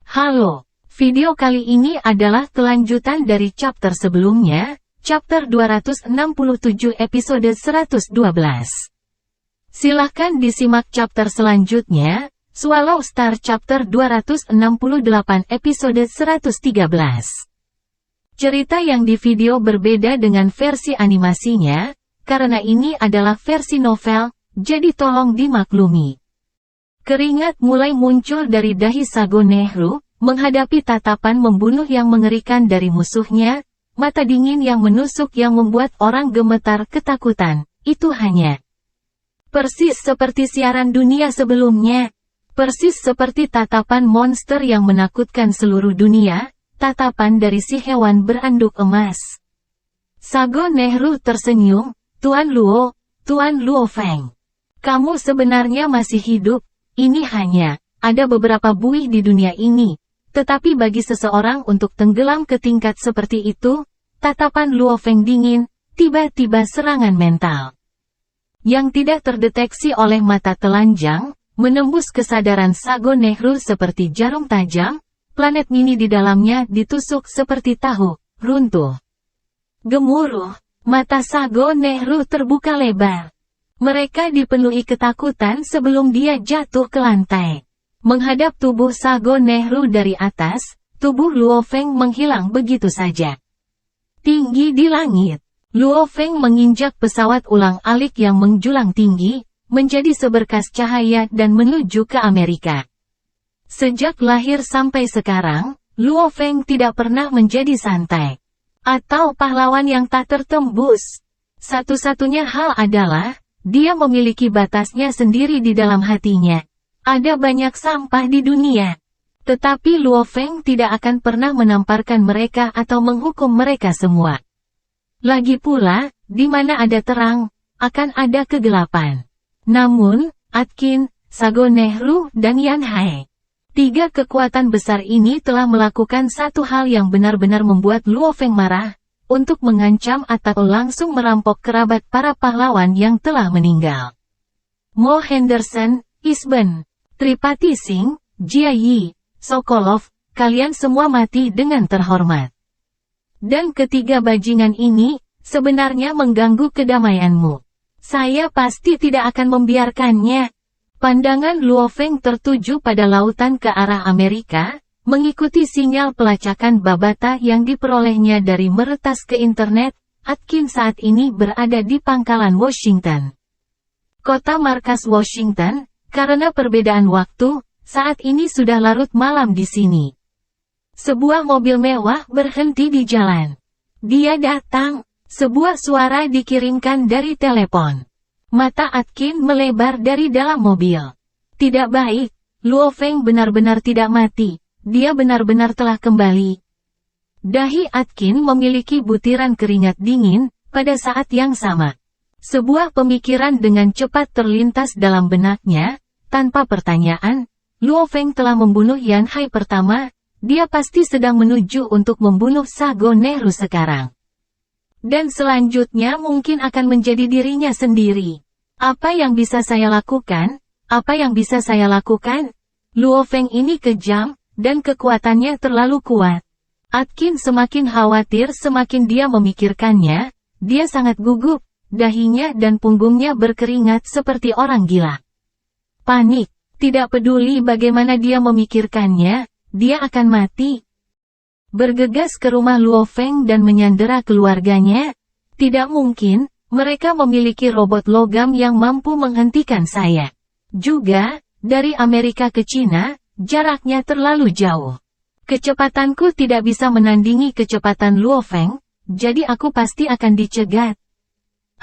Halo, video kali ini adalah kelanjutan dari chapter sebelumnya, chapter 267 episode 112. Silahkan disimak chapter selanjutnya, Swallow Star chapter 268 episode 113. Cerita yang di video berbeda dengan versi animasinya, karena ini adalah versi novel, jadi tolong dimaklumi. Keringat mulai muncul dari dahi Sago Nehru, menghadapi tatapan membunuh yang mengerikan dari musuhnya, mata dingin yang menusuk yang membuat orang gemetar ketakutan. Itu hanya persis seperti siaran dunia sebelumnya. Persis seperti tatapan monster yang menakutkan seluruh dunia, tatapan dari si hewan beranduk emas. Sago Nehru tersenyum, Tuan Luo Feng. Kamu sebenarnya masih hidup. Ini hanya, ada beberapa buih di dunia ini, tetapi bagi seseorang untuk tenggelam ke tingkat seperti itu, tatapan Luo Feng dingin, tiba-tiba serangan mental. Yang tidak terdeteksi oleh mata telanjang, menembus kesadaran Sago Nehru seperti jarum tajam, planet mini di dalamnya ditusuk seperti tahu, runtuh. Gemuruh, mata Sago Nehru terbuka lebar. Mereka dipenuhi ketakutan sebelum dia jatuh ke lantai. Menghadap tubuh Sago Nehru dari atas, tubuh Luo Feng menghilang begitu saja. Tinggi di langit, Luo Feng menginjak pesawat ulang-alik yang menjulang tinggi, menjadi seberkas cahaya dan menuju ke Amerika. Sejak lahir sampai sekarang, Luo Feng tidak pernah menjadi santai. Atau pahlawan yang tak tertembus. Satu-satunya hal adalah, dia memiliki batasnya sendiri di dalam hatinya. Ada banyak sampah di dunia. Tetapi Luo Feng tidak akan pernah menamparkan mereka atau menghukum mereka semua. Lagi pula, di mana ada terang, akan ada kegelapan. Namun, Atkin, Sago Nehru, dan Yan Hai. Tiga kekuatan besar ini telah melakukan satu hal yang benar-benar membuat Luo Feng marah, untuk mengancam atau langsung merampok kerabat para pahlawan yang telah meninggal. Mo Henderson, Isben, Tripati Singh, Jia Yi, Sokolov, kalian semua mati dengan terhormat. Dan ketiga bajingan ini, sebenarnya mengganggu kedamaianmu. Saya pasti tidak akan membiarkannya. Pandangan Luo Feng tertuju pada lautan ke arah Amerika, mengikuti sinyal pelacakan babata yang diperolehnya dari meretas ke internet. Atkin saat ini berada di pangkalan Washington. Kota markas Washington, karena perbedaan waktu, saat ini sudah larut malam di sini. Sebuah mobil mewah berhenti di jalan. Dia datang. Sebuah suara dikirimkan dari telepon. Mata Atkin melebar dari dalam mobil. Tidak baik, Luo Feng benar-benar tidak mati. Dia benar-benar telah kembali. Dahi Atkin memiliki butiran keringat dingin, pada saat yang sama. Sebuah pemikiran dengan cepat terlintas dalam benaknya, tanpa pertanyaan, Luo Feng telah membunuh Yan Hai pertama, dia pasti sedang menuju untuk membunuh Sago Nehru sekarang. Dan selanjutnya mungkin akan menjadi dirinya sendiri. Apa yang bisa saya lakukan? Apa yang bisa saya lakukan? Luo Feng ini kejam, dan kekuatannya terlalu kuat. Atkin semakin khawatir semakin dia memikirkannya, dia sangat gugup, dahinya dan punggungnya berkeringat seperti orang gila. Panik, tidak peduli bagaimana dia memikirkannya, dia akan mati. Bergegas ke rumah Luo Feng dan menyandera keluarganya? Tidak mungkin, mereka memiliki robot logam yang mampu menghentikan saya. Juga, dari Amerika ke Cina, jaraknya terlalu jauh. Kecepatanku tidak bisa menandingi kecepatan Luo Feng, jadi aku pasti akan dicegat.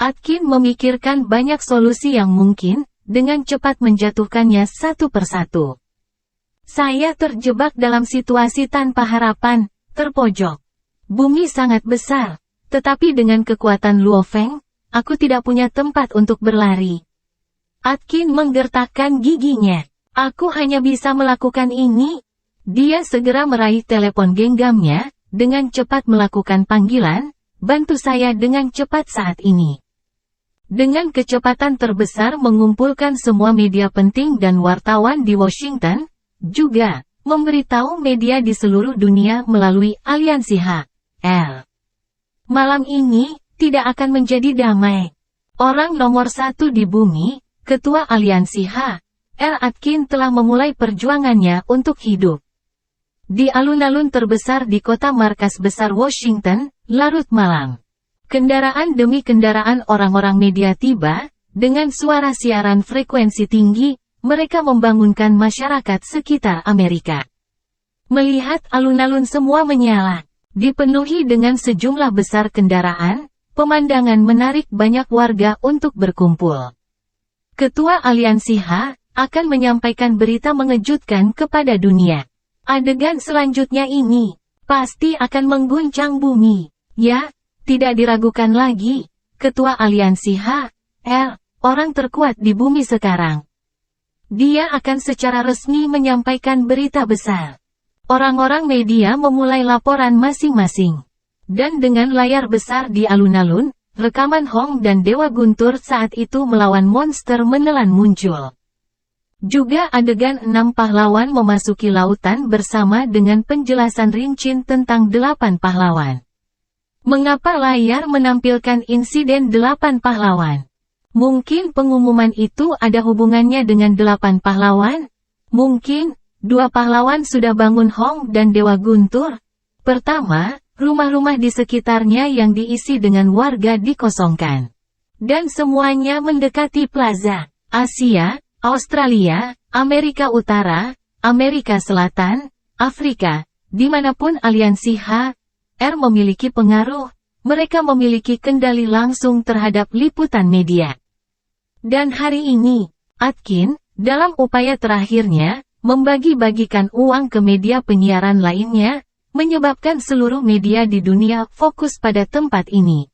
Atkin memikirkan banyak solusi yang mungkin, dengan cepat menjatuhkannya satu persatu. Saya terjebak dalam situasi tanpa harapan, terpojok. Bumi sangat besar, tetapi dengan kekuatan Luo Feng, aku tidak punya tempat untuk berlari. Atkin menggertakkan giginya. Aku hanya bisa melakukan ini. Dia segera meraih telepon genggamnya, dengan cepat melakukan panggilan, bantu saya dengan cepat saat ini. Dengan kecepatan terbesar mengumpulkan semua media penting dan wartawan di Washington, juga, memberitahu media di seluruh dunia melalui aliansi HR. Malam ini tidak akan menjadi damai. Orang nomor satu di bumi, Ketua Aliansi HR Atkin telah memulai perjuangannya untuk hidup. Di alun-alun terbesar di kota markas besar Washington, larut malam. Kendaraan demi kendaraan orang-orang media tiba, dengan suara siaran frekuensi tinggi, mereka membangunkan masyarakat sekitar Amerika. Melihat alun-alun semua menyala, dipenuhi dengan sejumlah besar kendaraan, pemandangan menarik banyak warga untuk berkumpul. Ketua Aliansi akan menyampaikan berita mengejutkan kepada dunia. Adegan selanjutnya ini, pasti akan mengguncang bumi. Ya, tidak diragukan lagi, Ketua Aliansi HR, orang terkuat di bumi sekarang. Dia akan secara resmi menyampaikan berita besar. Orang-orang media memulai laporan masing-masing. Dan dengan layar besar di alun-alun, rekaman Hong dan Dewa Guntur saat itu melawan monster menelan muncul. Juga adegan 6 pahlawan memasuki lautan bersama dengan penjelasan rinci tentang 8 pahlawan. Mengapa layar menampilkan insiden 8 pahlawan? Mungkin pengumuman itu ada hubungannya dengan 8 pahlawan? Mungkin, 2 pahlawan sudah bangun Hong dan Dewa Guntur. Pertama, rumah-rumah di sekitarnya yang diisi dengan warga dikosongkan. Dan semuanya mendekati plaza. Asia, Australia, Amerika Utara, Amerika Selatan, Afrika, dimanapun aliansi HR memiliki pengaruh, mereka memiliki kendali langsung terhadap liputan media. Dan hari ini, Atkin, dalam upaya terakhirnya, membagi-bagikan uang ke media penyiaran lainnya, menyebabkan seluruh media di dunia fokus pada tempat ini.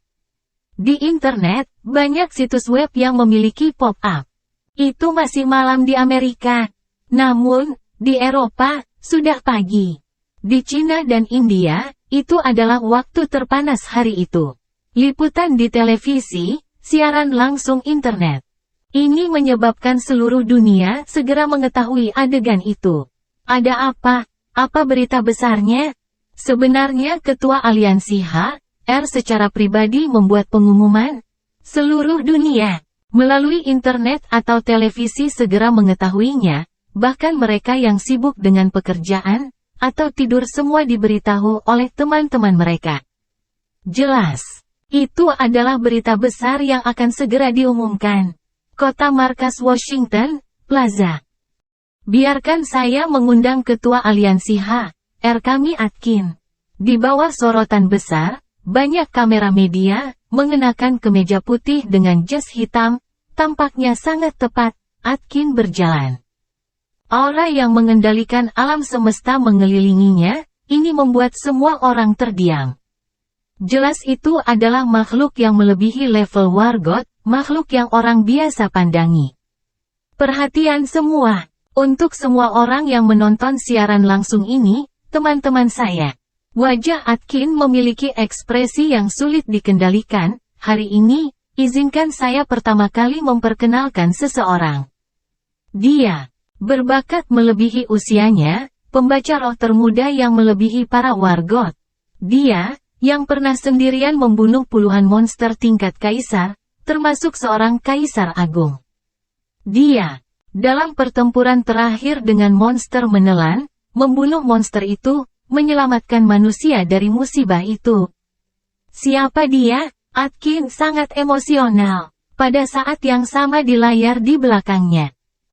Di internet, banyak situs web yang memiliki pop-up. Itu masih malam di Amerika. Namun, di Eropa, sudah pagi. Di Cina dan India, itu adalah waktu terpanas hari itu. Liputan di televisi, siaran langsung internet. Ini menyebabkan seluruh dunia segera mengetahui adegan itu. Ada apa? Apa berita besarnya? Sebenarnya Ketua Aliansi HR secara pribadi membuat pengumuman. Seluruh dunia, melalui internet atau televisi segera mengetahuinya, bahkan mereka yang sibuk dengan pekerjaan, atau tidur semua diberitahu oleh teman-teman mereka. Jelas, itu adalah berita besar yang akan segera diumumkan. Kota markas Washington, Plaza. Biarkan saya mengundang Ketua Aliansi HR kami Atkin. Di bawah sorotan besar, banyak kamera media, mengenakan kemeja putih dengan jas hitam, tampaknya sangat tepat, Atkin berjalan. Aura yang mengendalikan alam semesta mengelilinginya, ini membuat semua orang terdiam. Jelas itu adalah makhluk yang melebihi level wargot, makhluk yang orang biasa pandangi. Perhatian semua, untuk semua orang yang menonton siaran langsung ini, teman-teman saya. Wajah Atkin memiliki ekspresi yang sulit dikendalikan. Hari ini, izinkan saya pertama kali memperkenalkan seseorang. Dia berbakat melebihi usianya, pembaca roh termuda yang melebihi para wargot. Dia, yang pernah sendirian membunuh puluhan monster tingkat kaisar, termasuk seorang kaisar agung. Dia, dalam pertempuran terakhir dengan monster menelan, membunuh monster itu, menyelamatkan manusia dari musibah itu. Siapa dia? Atkin sangat emosional. Pada saat yang sama di layar di belakangnya.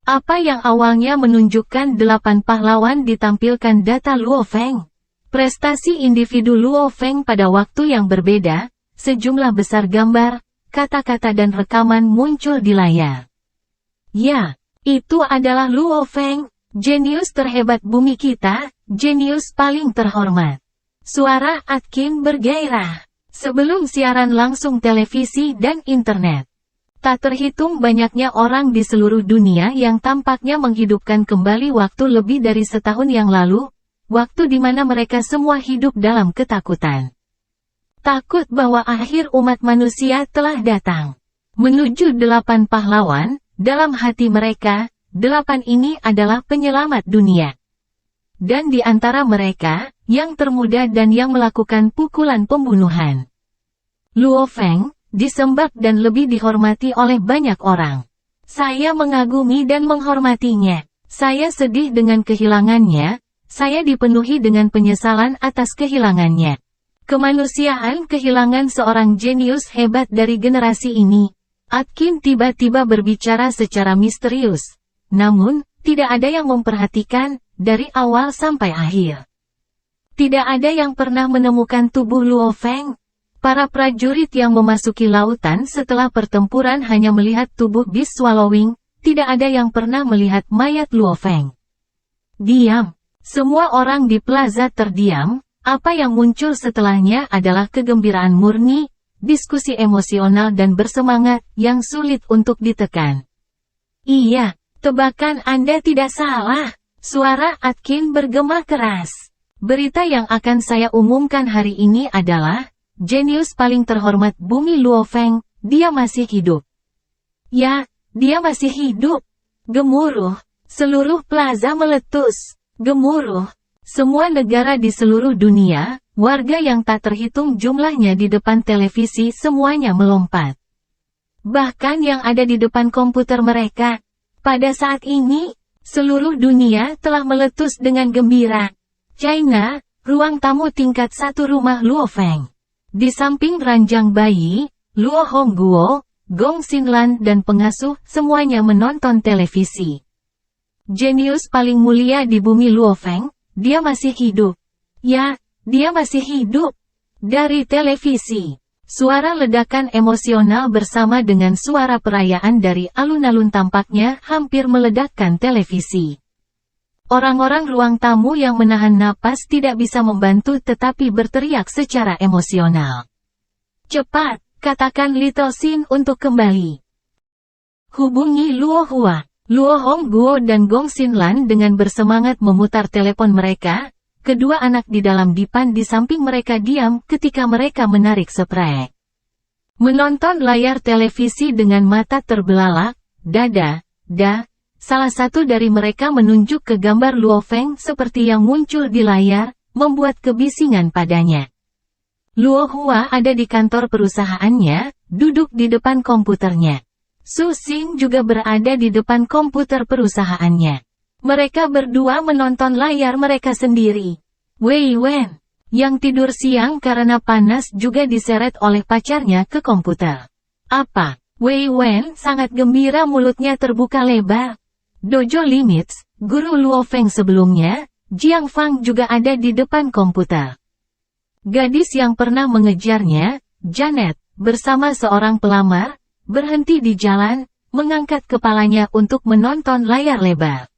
Apa yang awalnya menunjukkan 8 pahlawan ditampilkan data Luo Feng. Prestasi individu Luo Feng pada waktu yang berbeda, sejumlah besar gambar, kata-kata dan rekaman muncul di layar. Ya, itu adalah Luo Feng, jenius terhebat bumi kita, jenius paling terhormat. Suara Atkin bergairah. Sebelum siaran langsung televisi dan internet. Tak terhitung banyaknya orang di seluruh dunia yang tampaknya menghidupkan kembali waktu lebih dari setahun yang lalu, waktu di mana mereka semua hidup dalam ketakutan. Takut bahwa akhir umat manusia telah datang. Menuju 8 pahlawan, dalam hati mereka, 8 ini adalah penyelamat dunia. dan di antara mereka, yang termuda dan yang melakukan pukulan pembunuhan. Luo Feng disembah dan lebih dihormati oleh banyak orang. Saya mengagumi dan menghormatinya. Saya sedih dengan kehilangannya. Saya dipenuhi dengan penyesalan atas kehilangannya. Kemanusiaan kehilangan seorang jenius hebat dari generasi ini. Atkin tiba-tiba berbicara secara misterius. Namun, tidak ada yang memperhatikan, dari awal sampai akhir. Tidak ada yang pernah menemukan tubuh Luo Feng. Para prajurit yang memasuki lautan setelah pertempuran hanya melihat tubuh Beast Swallowing, tidak ada yang pernah melihat mayat Luo Feng. Diam. Semua orang di plaza terdiam, apa yang muncul setelahnya adalah kegembiraan murni, diskusi emosional dan bersemangat yang sulit untuk ditekan. Iya, tebakan Anda tidak salah. Suara Atkin bergema keras. Berita yang akan saya umumkan hari ini adalah, jenius paling terhormat bumi Luo Feng, dia masih hidup. Ya, dia masih hidup. Gemuruh. Seluruh plaza meletus. Gemuruh. Semua negara di seluruh dunia, warga yang tak terhitung jumlahnya di depan televisi semuanya melompat. Bahkan yang ada di depan komputer mereka. Pada saat ini, seluruh dunia telah meletus dengan gembira. China, ruang tamu tingkat 1 rumah Luo Feng. Di samping ranjang bayi, Luo Hongguo, Gong Xinlan dan pengasuh semuanya menonton televisi. Jenius paling mulia di bumi Luo Feng, dia masih hidup. Ya, dia masih hidup. Dari televisi, suara ledakan emosional bersama dengan suara perayaan dari alun-alun tampaknya hampir meledakkan televisi. Orang-orang ruang tamu yang menahan napas tidak bisa membantu tetapi berteriak secara emosional. Cepat, katakan Little Xin untuk kembali. Hubungi Luo Hua. Luo Hongguo dan Gong Xinlan dengan bersemangat memutar telepon mereka. Kedua anak di dalam dipan di samping mereka diam ketika mereka menarik sprek. Menonton layar televisi dengan mata terbelalak, salah satu dari mereka menunjuk ke gambar Luo Feng seperti yang muncul di layar, membuat kebisingan padanya. Luo Hua ada di kantor perusahaannya, duduk di depan komputernya. Su Xing juga berada di depan komputer perusahaannya. Mereka berdua menonton layar mereka sendiri. Wei Wen, yang tidur siang karena panas juga diseret oleh pacarnya ke komputer. Apa? Wei Wen sangat gembira, mulutnya terbuka lebar. Dojo Limits, guru Luo Feng sebelumnya, Jiang Fang juga ada di depan komputer. Gadis yang pernah mengejarnya, Janet, bersama seorang pelamar, berhenti di jalan, mengangkat kepalanya untuk menonton layar lebar.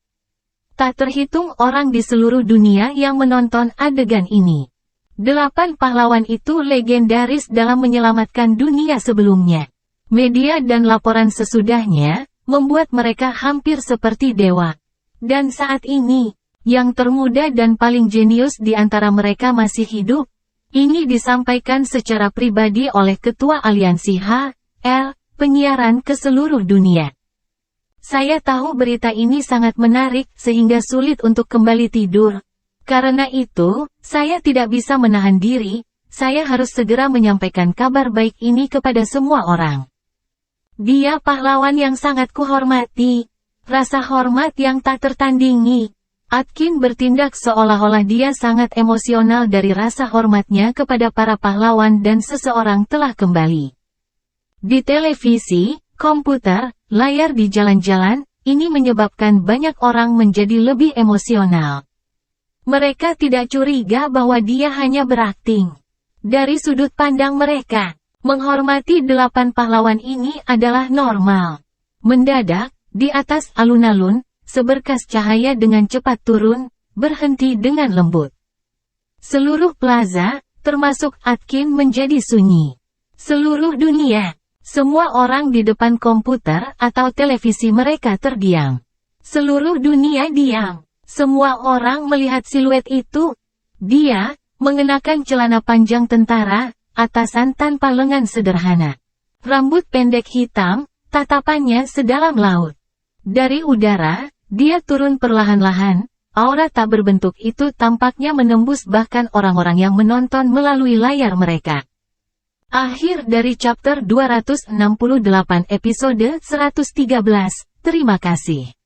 Tak terhitung orang di seluruh dunia yang menonton adegan ini. 8 pahlawan itu legendaris dalam menyelamatkan dunia sebelumnya. Media dan laporan sesudahnya, membuat mereka hampir seperti dewa. Dan saat ini, yang termuda dan paling jenius di antara mereka masih hidup. Ini disampaikan secara pribadi oleh Ketua Aliansi HL, penyiaran ke seluruh dunia. Saya tahu berita ini sangat menarik sehingga sulit untuk kembali tidur. Karena itu, saya tidak bisa menahan diri, saya harus segera menyampaikan kabar baik ini kepada semua orang. Dia pahlawan yang sangat kuhormati. Rasa hormat yang tak tertandingi. Atkin bertindak seolah-olah dia sangat emosional dari rasa hormatnya kepada para pahlawan dan seseorang telah kembali. Di televisi, komputer, layar di jalan-jalan, ini menyebabkan banyak orang menjadi lebih emosional. Mereka tidak curiga bahwa dia hanya berakting. Dari sudut pandang mereka, menghormati 8 pahlawan ini adalah normal. Mendadak, di atas alun-alun, seberkas cahaya dengan cepat turun, berhenti dengan lembut. Seluruh plaza, termasuk Atkin menjadi sunyi. Seluruh dunia, semua orang di depan komputer atau televisi mereka terdiam. Seluruh dunia diam. Semua orang melihat siluet itu. Dia, mengenakan celana panjang tentara, atasan tanpa lengan sederhana. Rambut pendek hitam, tatapannya sedalam laut. Dari udara, dia turun perlahan-lahan, Aura tak berbentuk itu tampaknya menembus bahkan orang-orang yang menonton melalui layar mereka. Akhir dari chapter 268 episode 113. Terima kasih.